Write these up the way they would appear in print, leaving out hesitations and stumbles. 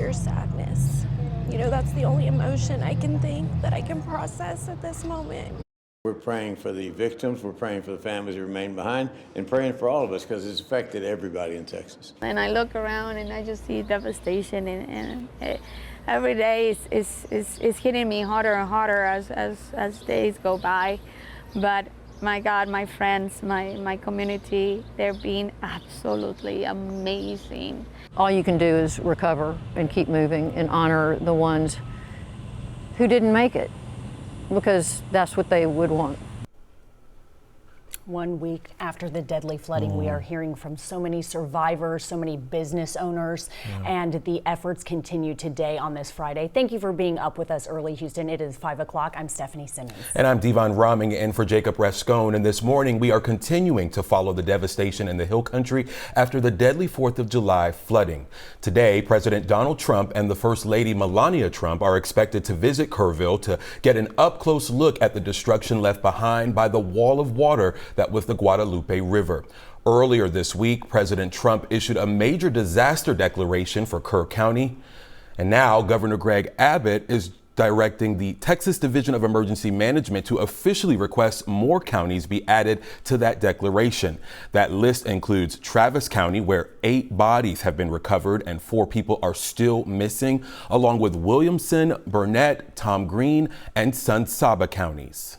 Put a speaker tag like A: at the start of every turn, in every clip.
A: pure sadness. You know, that's the only emotion I can think that I can process at this moment.
B: We're praying for the victims, we're praying for the families who remain behind, and praying for all of us because it's affected everybody in Texas.
C: And I look around and I just see devastation, and every day is hitting me harder and harder as days go by. But my God, my friends, my community, they're being absolutely amazing.
D: All you can do is recover and keep moving and honor the ones who didn't make it, because that's what they would want.
E: 1 week after the deadly flooding, we are hearing from so many survivors, so many business owners, and the efforts continue today on this Friday. Thank you for being up with us early, Houston. It is 5 o'clock. I'm Stephanie Simmons.
F: And I'm Devon Roming in for Jacob Rascone. And this morning, we are continuing to follow the devastation in the Hill Country after the deadly 4th of July flooding. Today, President Donald Trump and the First Lady Melania Trump are expected to visit Kerrville to get an up-close look at the destruction left behind by the wall of water that was the Guadalupe River. Earlier this week, President Trump issued a major disaster declaration for Kerr County. And now Governor Greg Abbott is directing the Texas Division of Emergency Management to officially request more counties be added to that declaration. That list includes Travis County, where 8 bodies have been recovered and 4 people are still missing, along with Williamson, Burnett, Tom Green, and San Saba counties.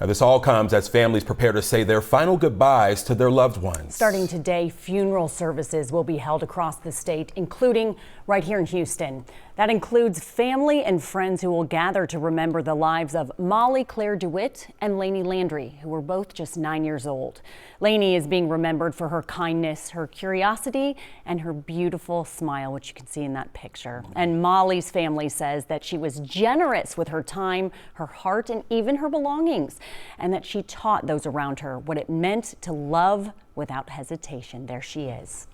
F: Now, this all comes as families prepare to say their final goodbyes to their loved ones.
E: Starting today, funeral services will be held across the state, including right here in Houston. That includes family and friends who will gather to remember the lives of Molly Claire DeWitt and Lainey Landry, who were both just 9 years old. Lainey is being remembered for her kindness, her curiosity, and her beautiful smile, which you can see in that picture. And Molly's family says that she was generous with her time, her heart, and even her belongings, and that she taught those around her what it meant to love without hesitation. There she is.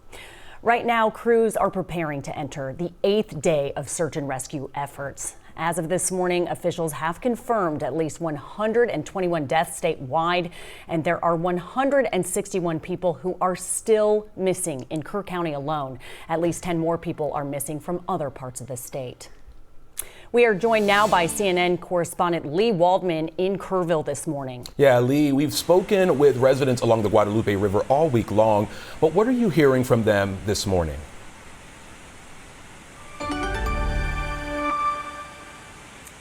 E: Right now, crews are preparing to enter the 8th day of search and rescue efforts. As of this morning, officials have confirmed at least 121 deaths statewide, and there are 161 people who are still missing in Kerr County alone. At least 10 more people are missing from other parts of the state. We are joined now by CNN correspondent Lee Waldman in Kerrville this morning.
F: Yeah, Lee, we've spoken with residents along the Guadalupe River all week long, but what are you hearing from them this morning?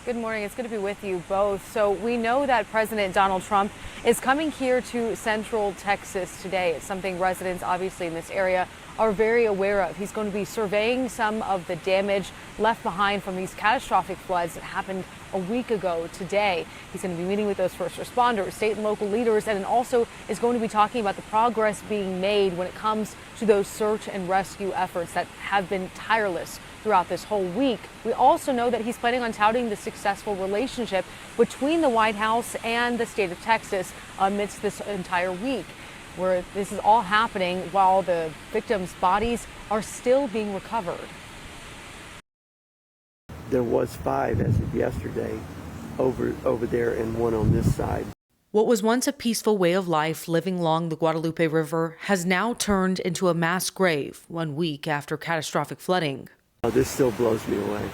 G: Good morning. It's good to be with you both. So we know that President Donald Trump is coming here to Central Texas today. It's something residents obviously in this area are very aware of. He's going to be surveying some of the damage left behind from these catastrophic floods that happened a week ago today. He's going to be meeting with those first responders, state and local leaders, and then also is going to be talking about the progress being made when it comes to those search and rescue efforts that have been tireless throughout this whole week. We also know that he's planning on touting the successful relationship between the White House and the state of Texas amidst this entire week, where this is all happening while the victims' bodies are still being recovered.
H: There was 5 as of yesterday over there and 1 on this side.
I: What was once a peaceful way of life living along the Guadalupe River has now turned into a mass grave 1 week after catastrophic flooding.
H: This still blows me away.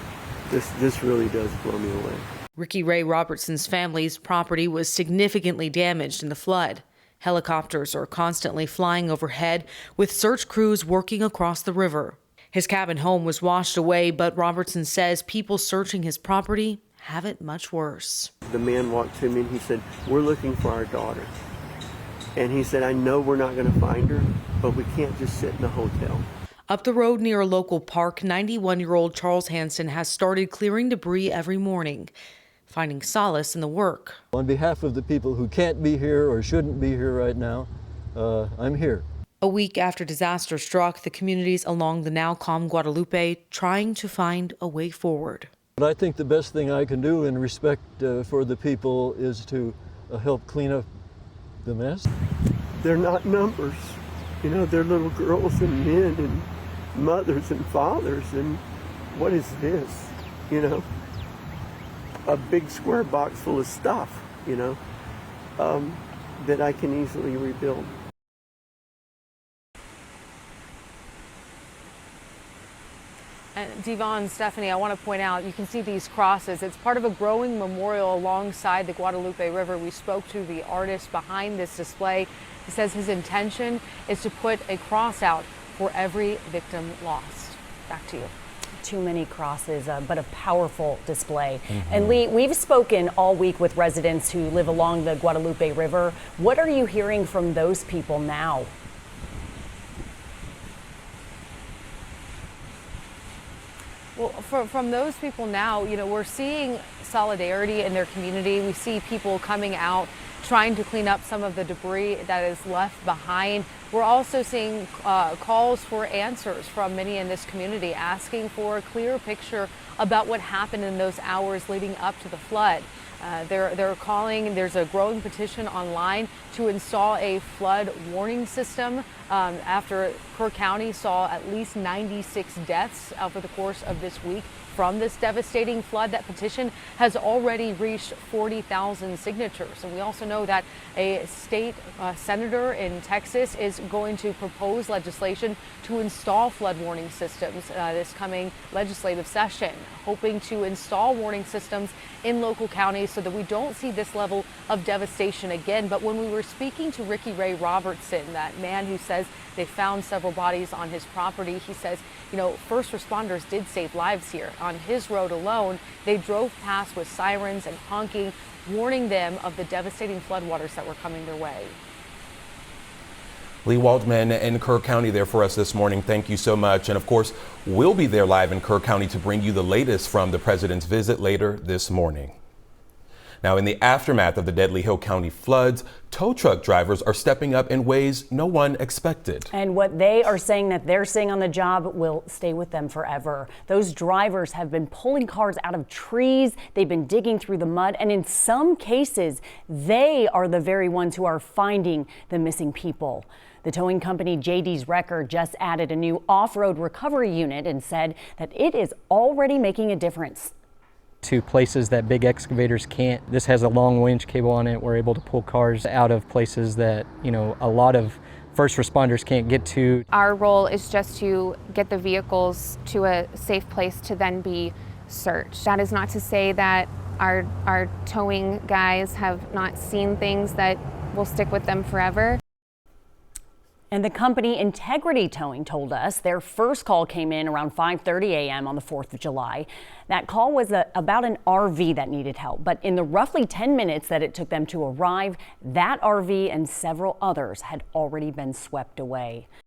H: This really does blow me away.
I: Ricky Ray Robertson's family's property was significantly damaged in the flood. Helicopters are constantly flying overhead with search crews working across the river. His cabin home was washed away, but Robertson says people searching his property have it much worse.
H: The man walked to me and he said, "We're looking for our daughter." And he said, "I know we're not going to find her, but we can't just sit in a hotel."
I: Up the road near a local park, 91-year-old Charles Hansen has started clearing debris every morning, finding solace in the work.
J: On behalf of the people who can't be here or shouldn't be here right now, I'm here.
I: A week after disaster struck, the communities along the now calm Guadalupe trying to find a way forward.
J: But I think the best thing I can do in respect for the people is to help clean up the mess.
H: They're not numbers. You know, they're little girls and men and mothers and fathers. And what is this? You know, a big square box full of stuff, you know, that I can easily rebuild.
G: And Devon, Stephanie, I want to point out, you can see these crosses. It's part of a growing memorial alongside the Guadalupe River. We spoke to the artist behind this display. He says his intention is to put a cross out for every victim lost. Back to you.
E: Too many crosses, but a powerful display. And Lee, we've spoken all week with residents who live along the Guadalupe River. What are you hearing from those people now?
G: Well, from those people now, we're seeing solidarity in their community. We see people coming out, trying to clean up some of the debris that is left behind. We're also seeing calls for answers from many in this community, asking for a clear picture about what happened in those hours leading up to the flood. They're calling, there's a growing petition online to install a flood warning system after Kerr County saw at least 96 deaths over the course of this week from this devastating flood. That petition has already reached 40,000 signatures. And we also know that a state senator in Texas is going to propose legislation to install flood warning systems this coming legislative session, hoping to install warning systems in local counties so that we don't see this level of devastation again. But when we were speaking to Ricky Ray Robertson, that man who says they found several bodies on his property, he says, first responders did save lives here. On his road alone, they drove past with sirens and honking, warning them of the devastating floodwaters that were coming their way.
F: Lee Waldman in Kerr County there for us this morning. Thank you so much. And of course, we'll be there live in Kerr County to bring you the latest from the president's visit later this morning. Now, in the aftermath of the deadly Hill County floods, tow truck drivers are stepping up in ways no one expected.
E: And what they are saying that they're seeing on the job will stay with them forever. Those drivers have been pulling cars out of trees. They've been digging through the mud. And in some cases, they are the very ones who are finding the missing people. The towing company JD's Record just added a new off-road recovery unit and said that it is already making a difference.
K: To places that big excavators can't. This has a long winch cable on it. We're able to pull cars out of places that, a lot of first responders can't get to.
L: Our role is just to get the vehicles to a safe place to then be searched. That is not to say that our towing guys have not seen things that will stick with them forever.
E: And the company Integrity Towing told us their first call came in around 5:30 a.m. on the 4th of July. That call was about an RV that needed help. But in the roughly 10 minutes that it took them to arrive, that RV and several others had already been swept away.